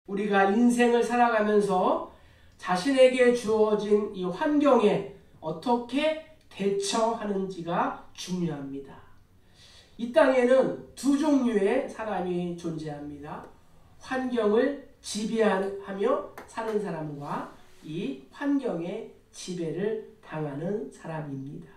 우리가 인생을 살아가면서 자신에게 주어진 이 환경에 어떻게 대처하는지가 중요합니다. 이 땅에는 두 종류의 사람이 존재합니다. 환경을 지배하며 사는 사람과 이 환경의 지배를 당하는 사람입니다.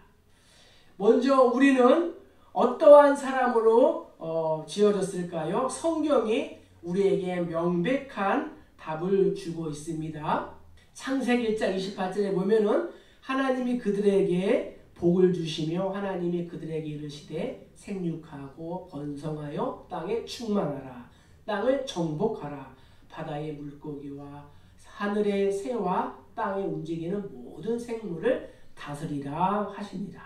먼저 우리는 어떠한 사람으로 지어졌을까요? 성경이 우리에게 명백한 답을 주고 있습니다. 창세기 1장 28절에 보면은 하나님이 그들에게 복을 주시며 하나님이 그들에게 이르시되 생육하고 번성하여 땅에 충만하라. 땅을 정복하라. 바다의 물고기와 하늘의 새와 땅에 움직이는 모든 생물을 다스리라 하십니다.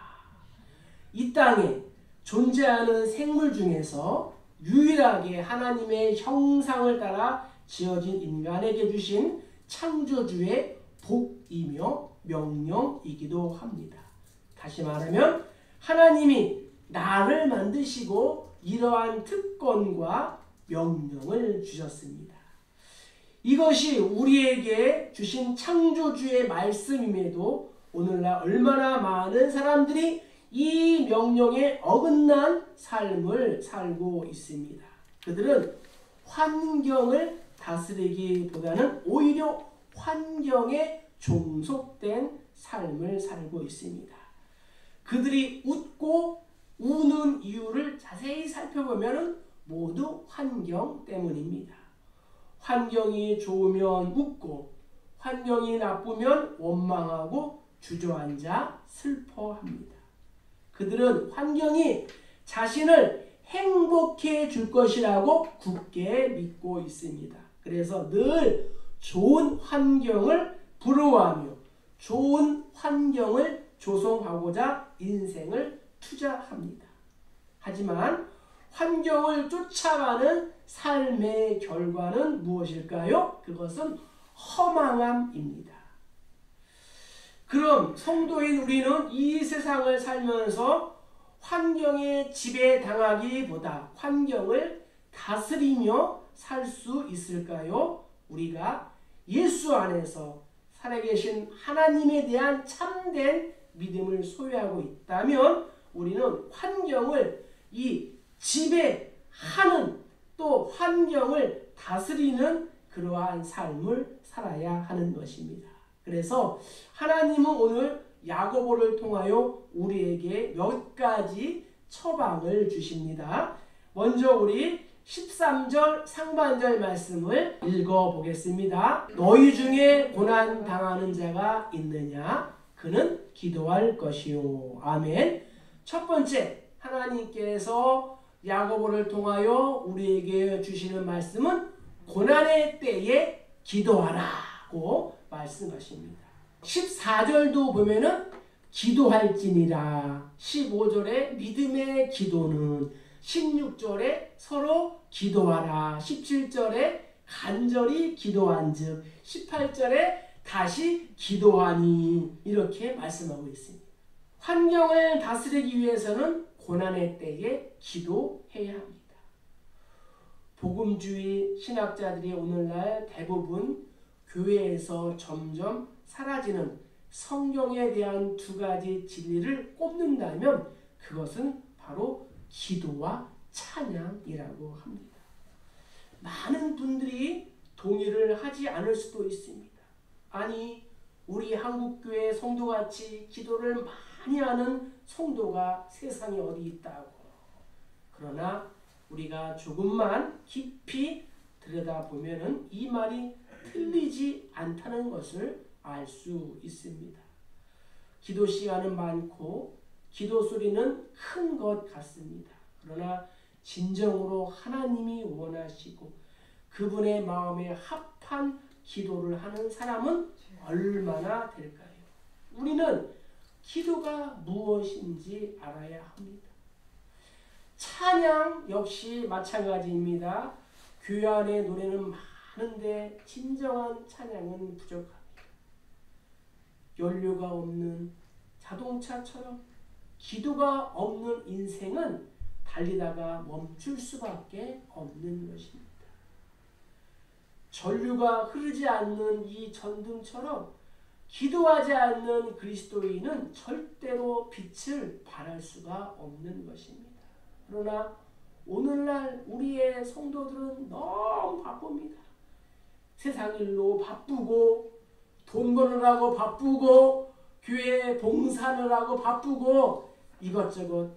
이 땅에 존재하는 생물 중에서 유일하게 하나님의 형상을 따라 지어진 인간에게 주신 창조주의 복이며 명령이기도 합니다. 다시 말하면 하나님이 나를 만드시고 이러한 특권과 명령을 주셨습니다. 이것이 우리에게 주신 창조주의 말씀임에도 오늘날 얼마나 많은 사람들이 이 명령에 어긋난 삶을 살고 있습니다. 그들은 환경을 다스리기보다는 오히려 환경에 종속된 삶을 살고 있습니다. 그들이 웃고 우는 이유를 자세히 살펴보면 모두 환경 때문입니다. 환경이 좋으면 웃고 환경이 나쁘면 원망하고 주저앉아 슬퍼합니다. 그들은 환경이 자신을 행복해 줄 것이라고 굳게 믿고 있습니다. 그래서 늘 좋은 환경을 부러워하며 좋은 환경을 조성하고자 인생을 투자합니다. 하지만 환경을 쫓아가는 삶의 결과는 무엇일까요? 그것은 허망함입니다. 그럼 성도인 우리는 이 세상을 살면서 환경에 지배당하기보다 환경을 다스리며 살 수 있을까요? 우리가 예수 안에서 살아계신 하나님에 대한 참된 믿음을 소유하고 있다면 우리는 환경을 지배하는 또 환경을 다스리는 그러한 삶을 살아야 하는 것입니다. 그래서 하나님은 오늘 야고보를 통하여 우리에게 몇 가지 처방을 주십니다. 먼저 우리 13절 상반절 말씀을 읽어보겠습니다. 너희 중에 고난 당하는 자가 있느냐? 그는 기도할 것이요. 아멘. 첫 번째, 하나님께서 야고보를 통하여 우리에게 주시는 말씀은 고난의 때에 기도하라고 말씀하십니다. 14절도 보면은 기도할지니라. 15절에 믿음의 기도는, 16절에 서로 기도하라. 17절에 간절히 기도한즉, 18절에 다시 기도하니, 이렇게 말씀하고 있습니다. 환경을 다스리기 위해서는 고난의 때에 기도해야 합니다. 복음주의 신학자들이 오늘날 대부분 교회에서 점점 사라지는 성경에 대한 두 가지 진리를 꼽는다면 그것은 바로 기도와 찬양이라고 합니다. 많은 분들이 동의를 하지 않을 수도 있습니다. 아니, 우리 한국교회 성도같이 기도를 많이 하는 성도가 세상에 어디 있다고. 그러나 우리가 조금만 깊이 들여다보면 이 말이 틀리지 않다는 것을 알 수 있습니다. 기도 시간은 많고 기도 소리는 큰 것 같습니다. 그러나 진정으로 하나님이 원하시고 그분의 마음에 합한 기도를 하는 사람은 얼마나 될까요? 우리는 기도가 무엇인지 알아야 합니다. 찬양 역시 마찬가지입니다. 교회 안에 노래는 많은데 진정한 찬양은 부족합니다. 연료가 없는 자동차처럼 기도가 없는 인생은 달리다가 멈출 수밖에 없는 것입니다. 전류가 흐르지 않는 이 전등처럼 기도하지 않는 그리스도인은 절대로 빛을 발할 수가 없는 것입니다. 그러나 오늘날 우리의 성도들은 너무 바쁩니다. 세상 일로 바쁘고 돈 버느라고 바쁘고 교회 봉사하느라고 바쁘고 이것저것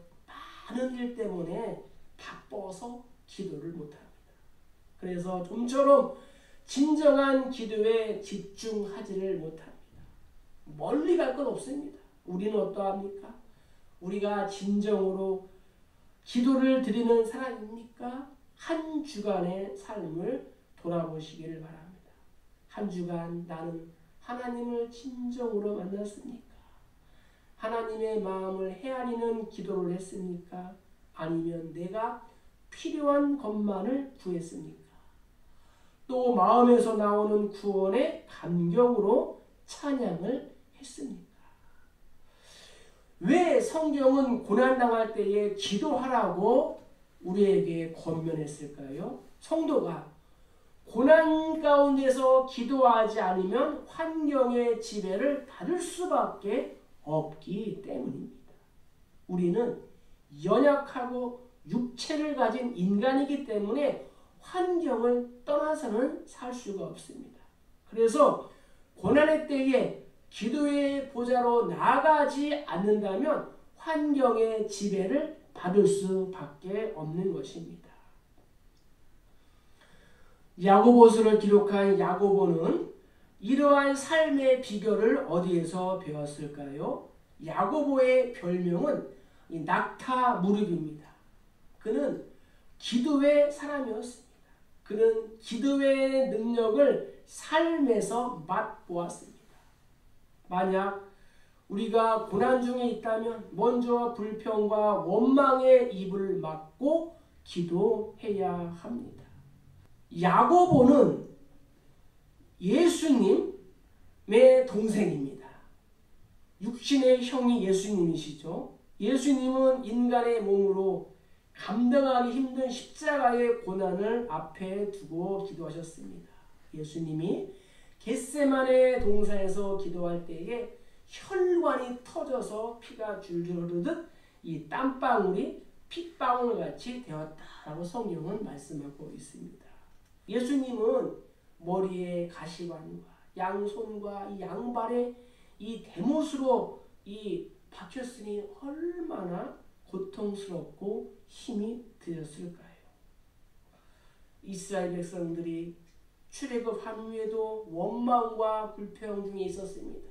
많은 일 때문에 바빠서 기도를 못합니다. 그래서 좀처럼 진정한 기도에 집중하지를 못합니다. 멀리 갈 건 없습니다. 우리는 어떠합니까? 우리가 진정으로 기도를 드리는 사람입니까? 한 주간의 삶을 돌아보시기를 바랍니다. 한 주간 나는 하나님을 진정으로 만났습니까? 하나님의 마음을 헤아리는 기도를 했습니까? 아니면 내가 필요한 것만을 구했습니까? 또 마음에서 나오는 구원의 감격으로 찬양을 했습니까? 왜 성경은 고난당할 때에 기도하라고 우리에게 권면했을까요? 성도가 고난 가운데서 기도하지 않으면 환경의 지배를 받을 수밖에 없기 때문입니다. 우리는 연약하고 육체를 가진 인간이기 때문에 환경을 떠나서는 살 수가 없습니다. 그래서 고난의 때에 기도의 보좌로 나아가지 않는다면 환경의 지배를 받을 수밖에 없는 것입니다. 야고보서를 기록한 야고보는 이러한 삶의 비결을 어디에서 배웠을까요? 야고보의 별명은 낙타 무릎입니다. 그는 기도의 사람이었습니다. 그는 기도의 능력을 삶에서 맛보았습니다. 만약 우리가 고난 중에 있다면 먼저 불평과 원망의 입을 막고 기도해야 합니다. 야고보는 예수님의 동생입니다. 육신의 형이 예수님이시죠. 예수님은 인간의 몸으로 감당하기 힘든 십자가의 고난을 앞에 두고 기도하셨습니다. 예수님이 겟세마네 동산에서 기도할 때에 혈관이 터져서 피가 줄줄 흐르듯 이 땀방울이 핏방울같이 되었다라고 성경은 말씀하고 있습니다. 예수님은 머리에 가시관과 양손과 이 양발에 이 대못으로 이 박혔으니 얼마나 고통스럽고 힘이 들었을까요? 이스라엘 백성들이 출애굽한 후에도 원망과 불평 중에 있었습니다.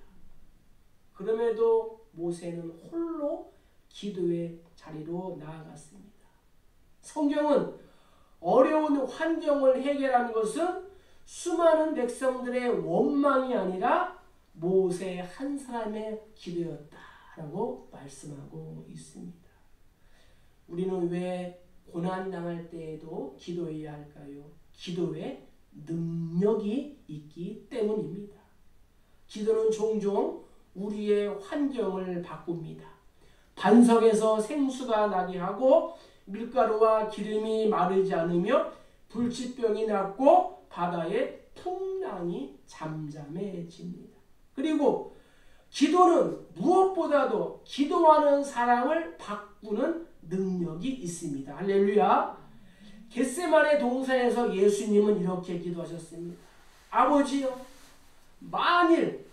그럼에도 모세는 홀로 기도의 자리로 나아갔습니다. 성경은 어려운 환경을 해결하는 것은 수많은 백성들의 원망이 아니라 모세 한 사람의 기도였다라고 말씀하고 있습니다. 우리는 왜 고난당할 때에도 기도해야 할까요? 기도에 능력이 있기 때문입니다. 기도는 종종 우리의 환경을 바꿉니다. 반석에서 생수가 나게 하고 밀가루와 기름이 마르지 않으며 불치병이 낫고 바다의 풍랑이 잠잠해집니다. 그리고 기도는 무엇보다도 기도하는 사람을 바꾸는 능력이 있습니다. 할렐루야. 겟세마네 동산에서 예수님은 이렇게 기도하셨습니다. 아버지여, 만일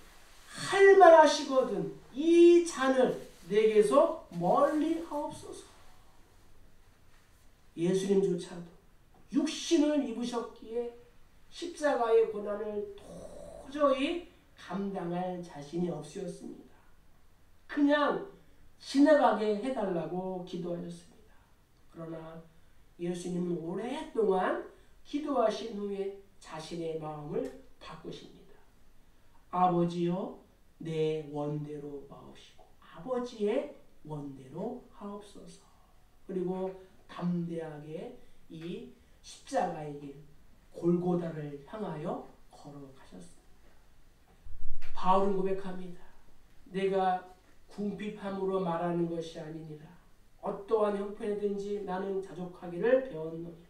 할 만하시거든 이 잔을 내게서 멀리 하옵소서. 예수님조차도 육신을 입으셨기에 십자가의 고난을 도저히 감당할 자신이 없으셨습니다. 그냥 지나가게 해달라고 기도하셨습니다. 그러나 예수님은 오랫동안 기도하신 후에 자신의 마음을 바꾸십니다. 아버지여, 내 원대로 마옵시고 아버지의 원대로 하옵소서. 그리고 담대하게 이 십자가의 길 골고다를 향하여 걸어가셨습니다. 바울은 고백합니다. 내가 궁핍함으로 말하는 것이 아니니라. 어떠한 형편이든지 나는 자족하기를 배웠노니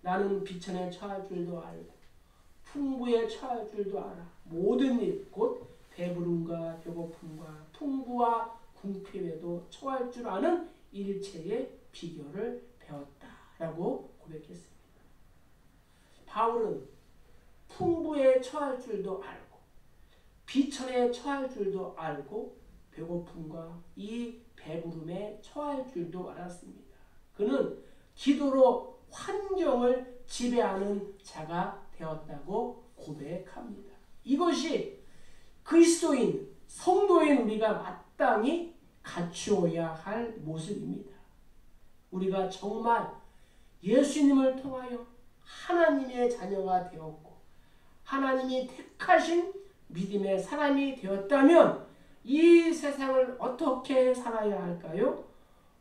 나는 비천에 처할 줄도 알고 풍부에 처할 줄도 알아. 모든 일, 곧 배부름과 배고픔과 풍부와 궁핍에도 처할 줄 아는 일체의 비결을 배웠다라고 고백했습니다. 바울은 풍부에 처할 줄도 알고 비천에 처할 줄도 알고 배고픔과 이 배부름에 처할 줄도 알았습니다. 그는 기도로 환경을 지배하는 자가 되었다고 고백합니다. 이것이 그리스도인, 성도인 우리가 마땅히 갖추어야 할 모습입니다. 우리가 정말 예수님을 통하여 하나님의 자녀가 되었고 하나님이 택하신 믿음의 사람이 되었다면 이 세상을 어떻게 살아야 할까요?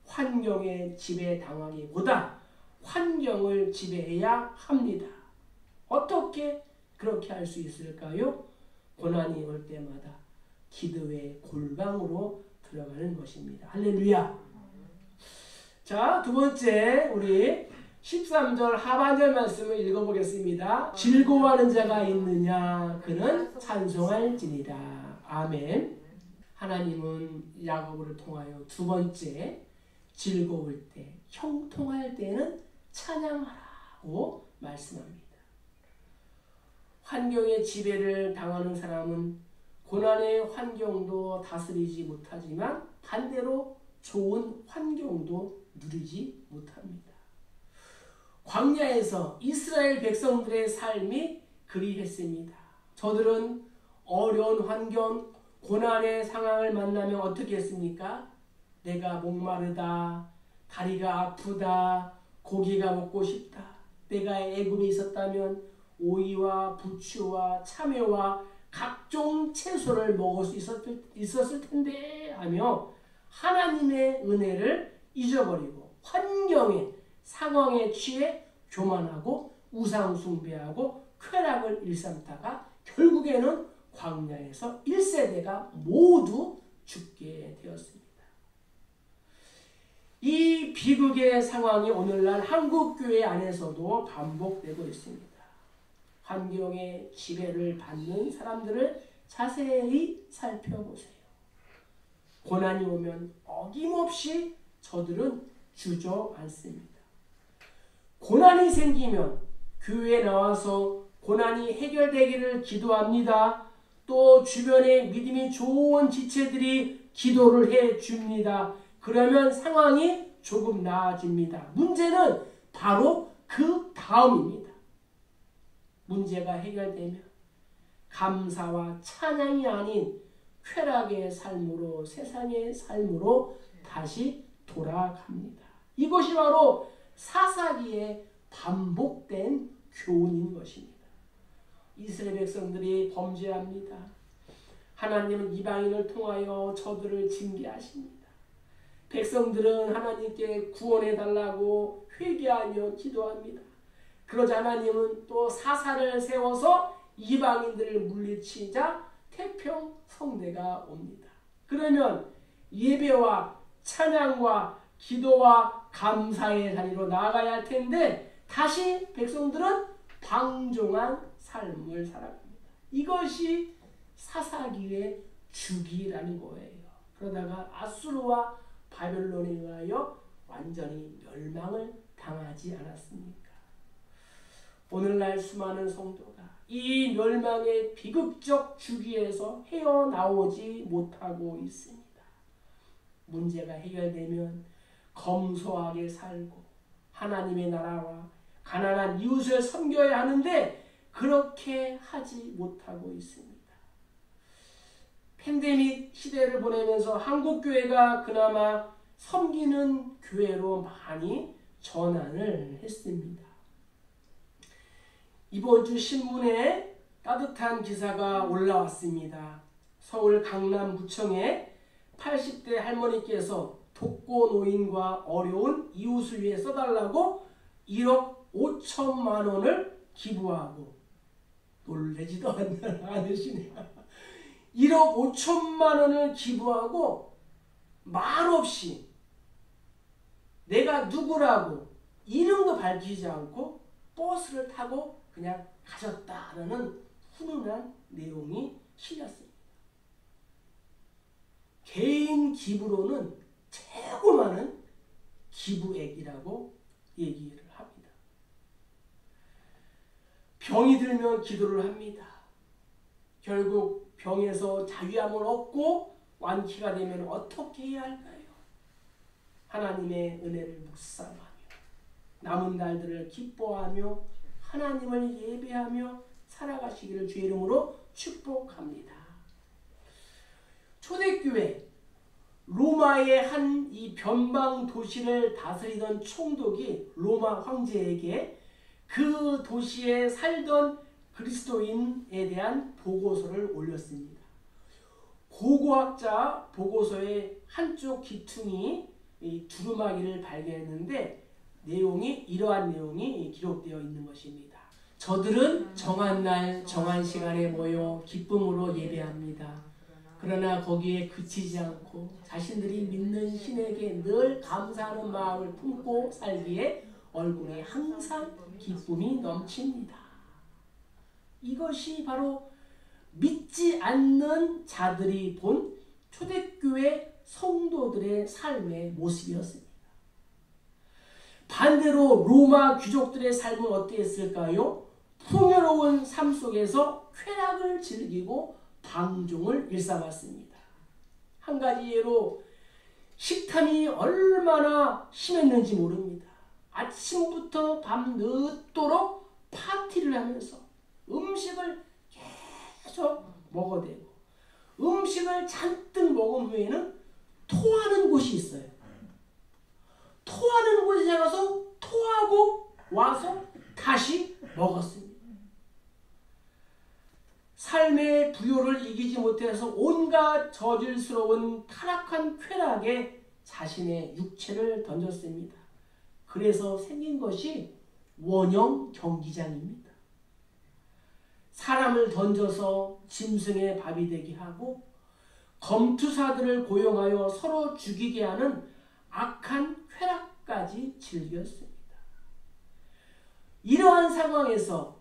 환경에 지배당하기보다 환경을 지배해야 합니다. 어떻게 그렇게 할 수 있을까요? 고난이 올 때마다 기도의 골방으로 들어가는 것입니다. 할렐루야. 자, 두 번째 우리 13절 하반절 말씀을 읽어보겠습니다. 즐거워하는 자가 있느냐 그는 찬송할지니라. 아멘. 하나님은 야고보를 통하여 두 번째 즐거울 때, 형통할 때는 찬양하라고 말씀합니다. 환경의 지배를 당하는 사람은 고난의 환경도 다스리지 못하지만 반대로 좋은 환경도 누리지 못합니다. 광야에서 이스라엘 백성들의 삶이 그리했습니다. 저들은 어려운 환경, 고난의 상황을 만나면 어떻게 했습니까? 내가 목마르다, 다리가 아프다, 고기가 먹고 싶다. 내가 애굽에 있었다면 오이와 부추와 참외와 각종 채소를 먹을 수 있었을 텐데 하며 하나님의 은혜를 잊어버리고 환경에 상황에 취해 교만하고 우상 숭배하고 쾌락을 일삼다가 결국에는 광야에서 1세대가 모두 죽게 되었습니다. 이 비극의 상황이 오늘날 한국교회 안에서도 반복되고 있습니다. 환경의 지배를 받는 사람들을 자세히 살펴보세요. 고난이 오면 어김없이 저들은 주저앉습니다. 고난이 생기면 교회에 나와서 고난이 해결되기를 기도합니다. 또 주변에 믿음이 좋은 지체들이 기도를 해 줍니다. 그러면 상황이 조금 나아집니다. 문제는 바로 그 다음입니다. 문제가 해결되면 감사와 찬양이 아닌 쾌락의 삶으로, 세상의 삶으로 다시 돌아갑니다. 이것이 바로 사사기에 반복된 교훈인 것입니다. 이스라엘 백성들이 범죄합니다. 하나님은 이방인을 통하여 저들을 징계하십니다. 백성들은 하나님께 구원해달라고 회개하며 기도합니다. 그러자 하나님은 또 사사를 세워서 이방인들을 물리치자 태평성대가 옵니다. 그러면 예배와 찬양과 기도와 감사의 자리로 나아가야 할 텐데 다시 백성들은 방종한 삶을 살아갑니다. 이것이 사사기의 주기라는 거예요. 그러다가 아수르와 바벨론에 의하여 완전히 멸망을 당하지 않았습니까? 오늘날 수많은 성도가 이 멸망의 비극적 주기에서 헤어나오지 못하고 있습니다. 문제가 해결되면 검소하게 살고 하나님의 나라와 가난한 이웃을 섬겨야 하는데 그렇게 하지 못하고 있습니다. 팬데믹 시대를 보내면서 한국교회가 그나마 섬기는 교회로 많이 전환을 했습니다. 이번 주 신문에 따뜻한 기사가 올라왔습니다. 서울 강남구청에 80대 할머니께서 독거노인과 어려운 이웃을 위해 써달라고 1억 5천만 원을 기부하고 놀라지도 않으시네요. 1억 5천만 원을 기부하고 말없이 내가 누구라고 이름도 밝히지 않고 버스를 타고 그냥 가졌다라는 훈훈한 내용이 실렸습니다. 개인 기부로는 최고 많은 기부액이라고 얘기를 합니다. 병이 들면 기도를 합니다. 결국 병에서 자유함을 얻고 완쾌가 되면 어떻게 해야 할까요? 하나님의 은혜를 묵상하며 남은 날들을 기뻐하며 하나님을 예배하며 살아가시기를 주의 이름으로 축복합니다. 초대교회 로마의 한 이 변방 도시를 다스리던 총독이 로마 황제에게 그 도시에 살던 그리스도인에 대한 보고서를 올렸습니다. 고고학자 보고서의 한쪽 기퉁이 두루마기를 발견했는데 이러한 내용이 기록되어 있는 것입니다. 저들은 정한 날 정한 시간에 모여 기쁨으로 예배합니다. 그러나 거기에 그치지 않고 자신들이 믿는 신에게 늘 감사하는 마음을 품고 살기에 얼굴에 항상 기쁨이 넘칩니다. 이것이 바로 믿지 않는 자들이 본 초대교회 성도들의 삶의 모습이었습니다. 반대로 로마 귀족들의 삶은 어땠을까요? 풍요로운 삶 속에서 쾌락을 즐기고 방종을 일삼았습니다. 한 가지 예로 식탐이 얼마나 심했는지 모릅니다. 아침부터 밤 늦도록 파티를 하면서 음식을 계속 먹어대고 음식을 잔뜩 먹은 후에는 토하는 곳이 있어요. 토하는 곳에 가서 토하고 와서 다시 먹었습니다. 삶의 부요를 이기지 못해서 온갖 저질스러운 타락한 쾌락에 자신의 육체를 던졌습니다. 그래서 생긴 것이 원형 경기장입니다. 사람을 던져서 짐승의 밥이 되게 하고 검투사들을 고용하여 서로 죽이게 하는 악한 쾌락까지 즐겼습니다. 이러한 상황에서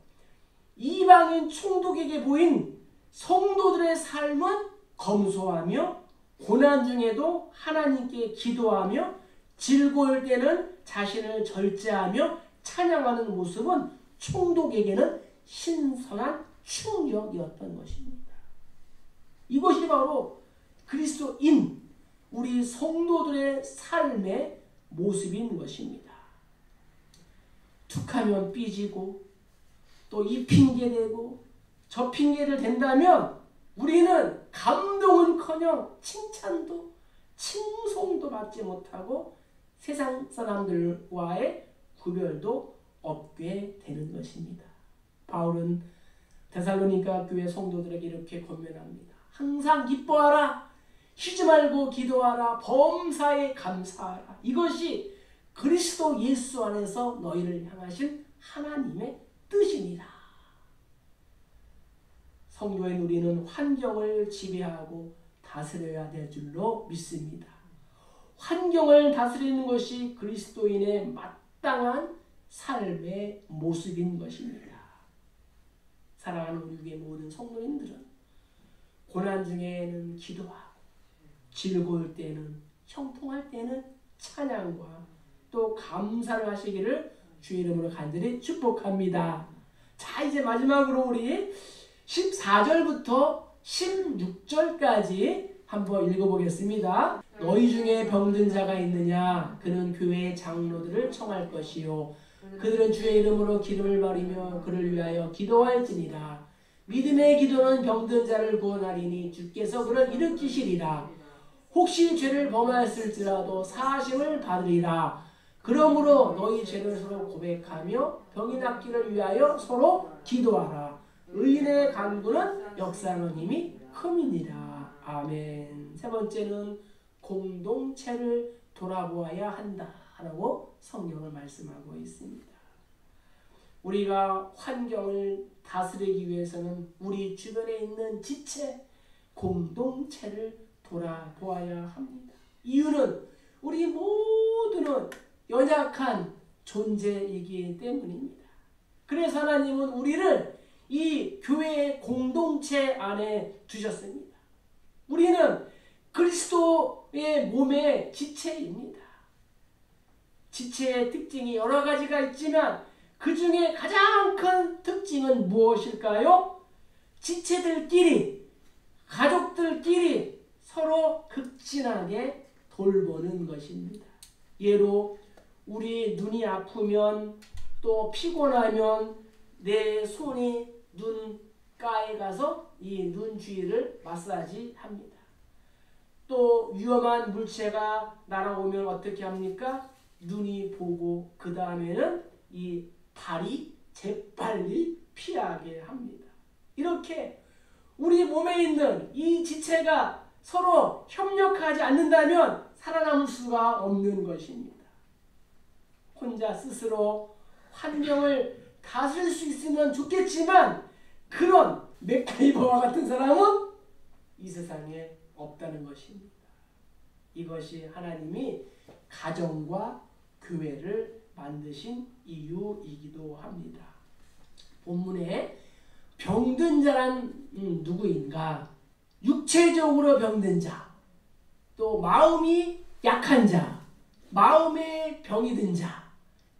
이방인 총독에게 보인 성도들의 삶은 검소하며 고난 중에도 하나님께 기도하며 즐거울 때는 자신을 절제하며 찬양하는 모습은 총독에게는 신선한 충격이었던 것입니다. 이것이 바로 그리스도인 우리 성도들의 삶의 모습인 것입니다. 툭하면 삐지고 또 이 핑계대고 저 핑계를 댄다면 우리는 감동은커녕 칭찬도 칭송도 받지 못하고 세상 사람들과의 구별도 없게 되는 것입니다. 바울은 데살로니가 교회 성도들에게 이렇게 권면합니다. 항상 기뻐하라. 쉬지 말고 기도하라. 범사에 감사하라. 이것이 그리스도 예수 안에서 너희를 향하신 하나님의 뜻이니라. 성도인 우리는 환경을 지배하고 다스려야 될 줄로 믿습니다. 환경을 다스리는 것이 그리스도인의 마땅한 삶의 모습인 것입니다. 사랑하는 우리의 모든 성도인들은 고난 중에는 기도하고 즐거울 때는 형통할 때는 찬양과 또 감사를 하시기를 주의 이름으로 간절히 축복합니다. 자, 이제 마지막으로 우리 14절부터 16절까지 한번 읽어보겠습니다. 너희 중에 병든 자가 있느냐? 그는 교회의 장로들을 청할 것이요 그들은 주의 이름으로 기름을 바르며 그를 위하여 기도할지니라. 믿음의 기도는 병든 자를 구원하리니 주께서 그를 일으키시리라. 혹시 죄를 범하였을지라도 사하심을 받으리라. 그러므로 너희 죄를 서로 고백하며 병이 낫기를 위하여 서로 기도하라. 의인의 간구는 역사하는 힘이 큼이니라. 아멘. 세 번째는 공동체를 돌아보아야 한다라고 성경을 말씀하고 있습니다. 우리가 환경을 다스리기 위해서는 우리 주변에 있는 지체, 공동체를 돌아보아야 합니다. 이유는 우리 모두는 연약한 존재이기 때문입니다. 그래서 하나님은 우리를 이 교회의 공동체 안에 두셨습니다. 우리는 그리스도의 몸의 지체입니다. 지체의 특징이 여러 가지가 있지만 그 중에 가장 큰 특징은 무엇일까요? 지체들끼리, 가족들끼리 서로 극진하게 돌보는 것입니다. 예로 우리 눈이 아프면 또 피곤하면 내 손이 눈가에 가서 이 눈 주위를 마사지 합니다. 또 위험한 물체가 날아오면 어떻게 합니까? 눈이 보고 그 다음에는 이 발이 재빨리 피하게 합니다. 이렇게 우리 몸에 있는 이 지체가 서로 협력하지 않는다면 살아남을 수가 없는 것입니다. 혼자 스스로 환경을 다스릴 수 있으면 좋겠지만 그런 맥가이버와 같은 사람은 이 세상에 없다는 것입니다. 이것이 하나님이 가정과 교회를 만드신 이유이기도 합니다. 본문에 병든 자란 누구인가? 육체적으로 병든 자, 또 마음이 약한 자, 마음에 병이 든 자,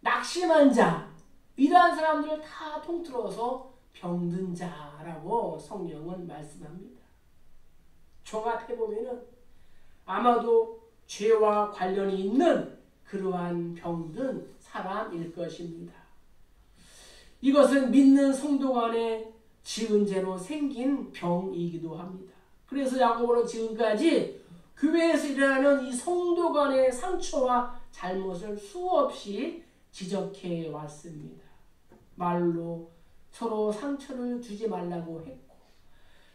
낙심한 자, 이러한 사람들을 다 통틀어서 병든 자라고 성경은 말씀합니다. 종합해보면 아마도 죄와 관련이 있는 그러한 병든 사람일 것입니다. 이것은 믿는 성도 간에 지은 죄로 생긴 병이기도 합니다. 그래서 야고보는 지금까지 교회에서 일어나는 이 성도 간의 상처와 잘못을 수없이 지적해 왔습니다. 말로 서로 상처를 주지 말라고 했고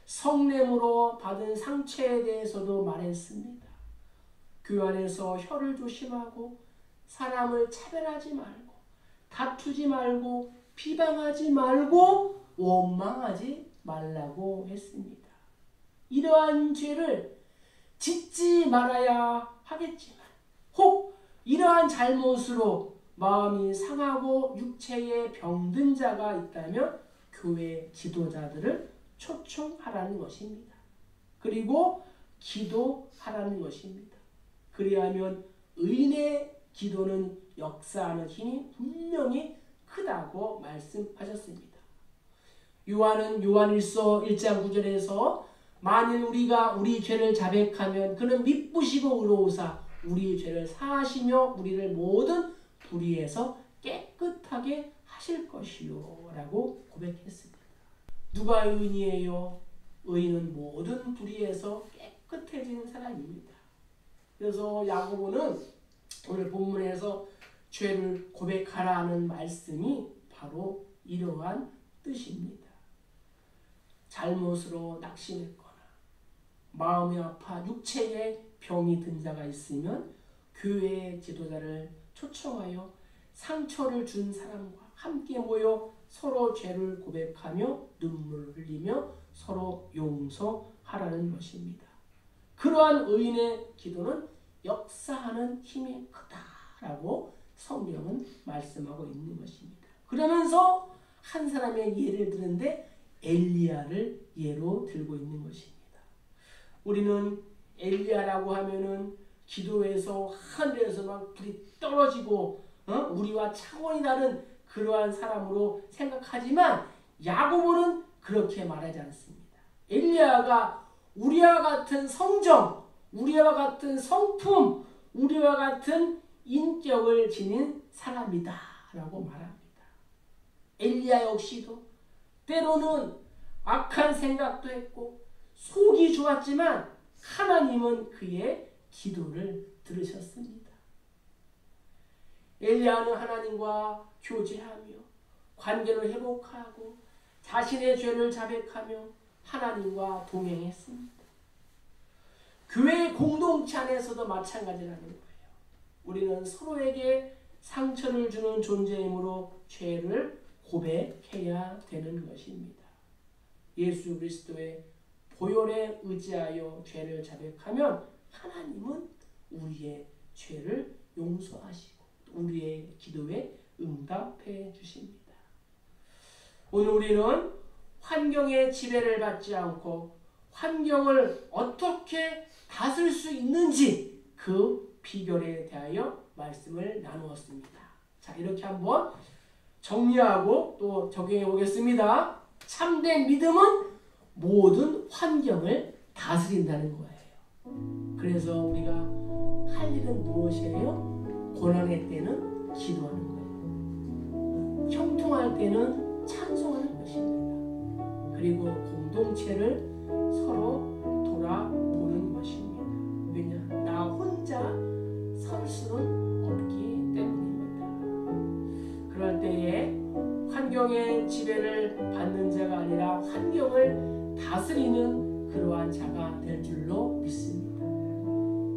성냄으로 받은 상처에 대해서도 말했습니다. 교회 안에서 혀를 조심하고 사람을 차별하지 말고 다투지 말고 비방하지 말고 원망하지 말라고 했습니다. 이러한 죄를 짓지 말아야 하겠지만 혹 이러한 잘못으로 마음이 상하고 육체에 병든 자가 있다면 교회 지도자들을 초청하라는 것입니다. 그리고 기도하라는 것입니다. 그리하면 의인의 기도는 역사하는 힘이 분명히 크다고 말씀하셨습니다. 요한은 요한일서 1장 9절에서 만일 우리가 우리 죄를 자백하면 그는 미쁘시고 의로우사 우리 죄를 사하시며 우리를 모든 불의에서 깨끗하게 하실 것이요 라고 고백했습니다. 누가 의인이에요? 의인은 모든 불의에서 깨끗해진 사람입니다. 그래서 야고보는 오늘 본문에서 죄를 고백하라는 말씀이 바로 이러한 뜻입니다. 잘못으로 낙심했거나 마음이 아파 육체에 병이 든 자가 있으면 교회의 지도자를 초청하여 상처를 준 사람과 함께 모여 서로 죄를 고백하며 눈물을 흘리며 서로 용서하라는 것입니다. 그러한 의인의 기도는 역사하는 힘이 크다라고 성경은 말씀하고 있는 것입니다. 그러면서 한 사람의 예를 드는데 엘리야를 예로 들고 있는 것입니다. 우리는 엘리야라고 하면은 기도에서 하늘에서 막 불이 떨어지고 우리와 차원이 다른 그러한 사람으로 생각하지만 야고보는 그렇게 말하지 않습니다. 엘리야가 우리와 같은 성정, 우리와 같은 성품, 우리와 같은 인격을 지닌 사람이다 라고 말합니다. 엘리야 역시도 때로는 악한 생각도 했고 속이 좋았지만 하나님은 그의 기도를 들으셨습니다. 엘리야는 하나님과 교제하며 관계를 회복하고 자신의 죄를 자백하며 하나님과 동행했습니다. 교회 공동체 안에서도 마찬가지라는 거예요. 우리는 서로에게 상처를 주는 존재이므로 죄를 고백해야 되는 것입니다. 예수 그리스도의 보혈에 의지하여 죄를 자백하면 하나님은 우리의 죄를 용서하시고 우리의 기도에 응답해 주십니다. 오늘 우리는 환경의 지배를 받지 않고 환경을 어떻게 다스릴 수 있는지 그 비결에 대하여 말씀을 나누었습니다. 자, 이렇게 한번 정리하고 또 적용해 보겠습니다. 참된 믿음은 모든 환경을 다스린다는 거예요. 그래서 우리가 할 일은 무엇이에요? 고난의 때는 기도하는 거예요. 형통할 때는 찬송하는 것입니다. 그리고 공동체를 서로 돌아보는 것입니다. 왜냐? 나 혼자 설 수는 없기 때문입니다. 그럴 때에 환경의 지배를 받는 자가 아니라 환경을 다스리는 그러한 자가 될 줄로 믿습니다.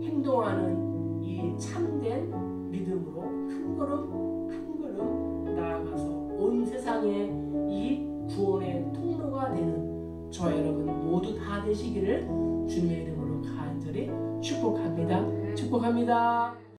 행동하는 이 참된 믿음으로 큰 걸음 나아가서 온 세상에 이 구원의 통로가 되는 저와 여러분 모두 다 되시기를 주님의 이름으로 간절히 축복합니다. 축복합니다.